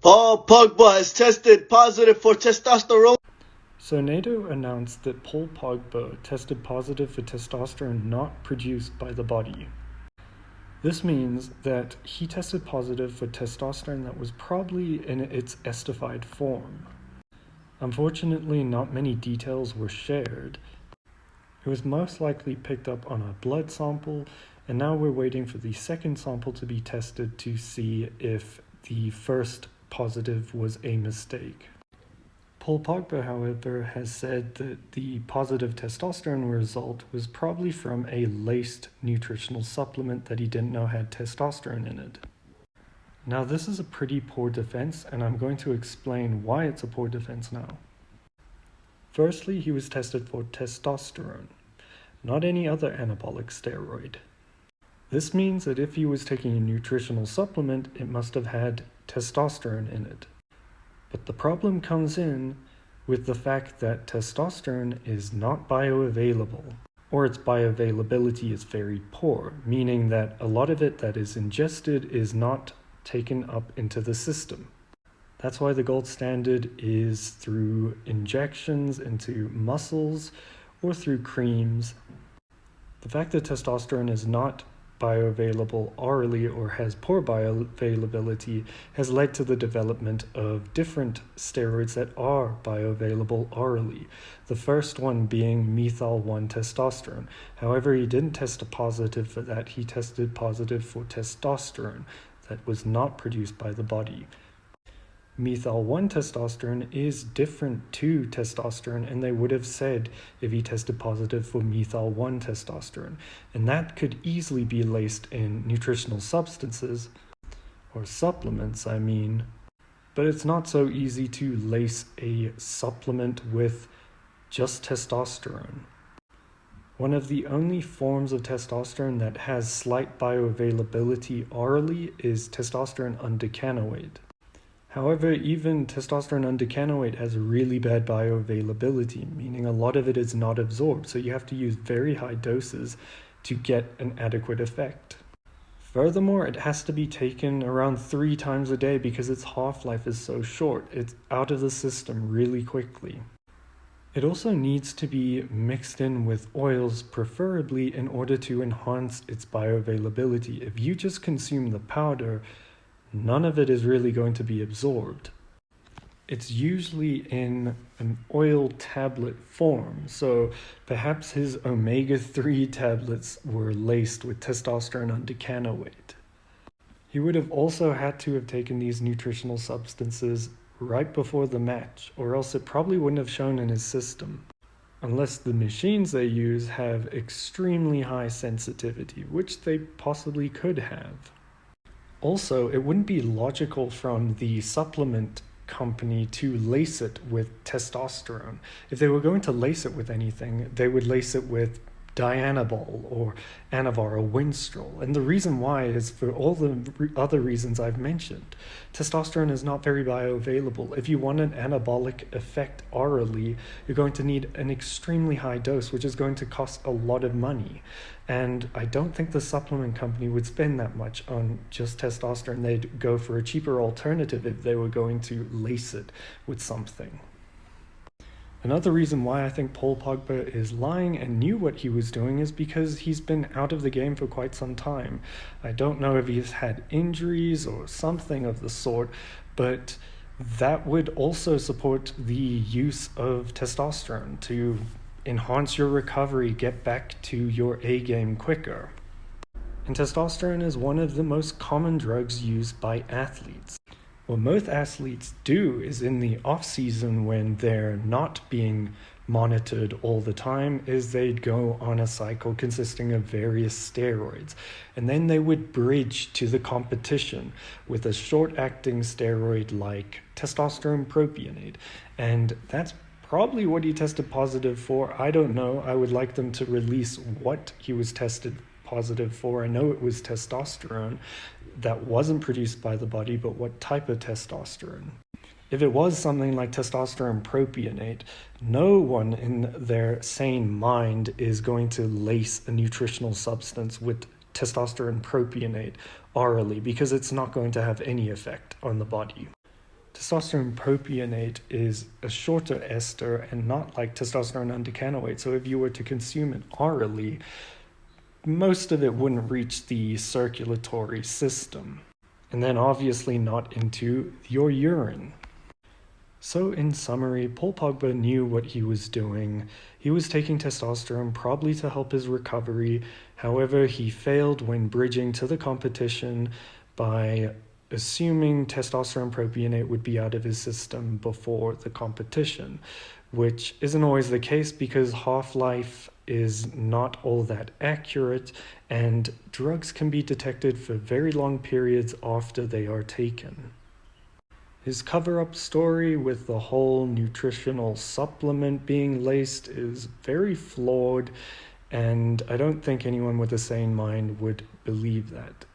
Paul Pogba has tested positive for testosterone. So NATO announced that Paul Pogba tested positive for testosterone not produced by the body. This means that he tested positive for testosterone that was probably in its estified form. Unfortunately, not many details were shared. It was most likely picked up on a blood sample, and now we're waiting for the second sample to be tested to see if the first positive was a mistake. Paul Pogba, however, has said that the positive testosterone result was probably from a laced nutritional supplement that he didn't know had testosterone in it. Now, this is a pretty poor defense, and I'm going to explain why it's a poor defense now. Firstly, he was tested for testosterone, not any other anabolic steroid. This means that if he was taking a nutritional supplement, it must have had testosterone in it. But the problem comes in with the fact that testosterone is not bioavailable, or its bioavailability is very poor, meaning that a lot of it that is ingested is not taken up into the system. That's why the gold standard is through injections into muscles or through creams. The fact that testosterone is not bioavailable orally or has poor bioavailability has led to the development of different steroids that are bioavailable orally. The first one being methyl-1 testosterone. However, he didn't test positive for that. He tested positive for testosterone that was not produced by the body. Methyl-1 testosterone is different to testosterone, and they would have said if he tested positive for methyl-1 testosterone. And that could easily be laced in nutritional substances, or supplements, I mean. But it's not so easy to lace a supplement with just testosterone. One of the only forms of testosterone that has slight bioavailability orally is testosterone undecanoate. However, even testosterone undecanoate has really bad bioavailability, meaning a lot of it is not absorbed, so you have to use very high doses to get an adequate effect. Furthermore, it has to be taken around 3 times a day because its half-life is so short. It's out of the system really quickly. It also needs to be mixed in with oils, preferably in order to enhance its bioavailability. If you just consume the powder, none of it is really going to be absorbed. It's usually in an oil tablet form, so perhaps his omega-3 tablets were laced with testosterone undecanoate. He would have also had to have taken these nutritional substances right before the match, or else it probably wouldn't have shown in his system. Unless the machines they use have extremely high sensitivity, which they possibly could have. Also, it wouldn't be logical from the supplement company to lace it with testosterone. If they were going to lace it with anything, they would lace it with Dianabol or Anavar or Winstrol. And the reason why is for all the other reasons I've mentioned. Testosterone is not very bioavailable. If you want an anabolic effect orally, you're going to need an extremely high dose, which is going to cost a lot of money. And I don't think the supplement company would spend that much on just testosterone. They'd go for a cheaper alternative if they were going to lace it with something. Another reason why I think Paul Pogba is lying and knew what he was doing is because he's been out of the game for quite some time. I don't know if he's had injuries or something of the sort, but that would also support the use of testosterone to enhance your recovery, get back to your A game quicker. And testosterone is one of the most common drugs used by athletes. What most athletes do is in the off-season when they're not being monitored all the time is they'd go on a cycle consisting of various steroids. And then they would bridge to the competition with a short-acting steroid like testosterone propionate. And that's probably what he tested positive for. I don't know. I would like them to release what he was tested positive for. I know it was testosterone that wasn't produced by the body, but what type of testosterone? If it was something like testosterone propionate, no one in their sane mind is going to lace a nutritional substance with testosterone propionate orally because it's not going to have any effect on the body. testosterone propionate is a shorter ester and not like testosterone undecanoate. So if you were to consume it orally, most of it wouldn't reach the circulatory system. And then obviously not into your urine. So in summary, Paul Pogba knew what he was doing. He was taking testosterone probably to help his recovery. However, he failed when bridging to the competition by assuming testosterone propionate would be out of his system before the competition, which isn't always the case because half-life is not all that accurate, and drugs can be detected for very long periods after they are taken. His cover-up story with the whole nutritional supplement being laced is very flawed, and I don't think anyone with a sane mind would believe that.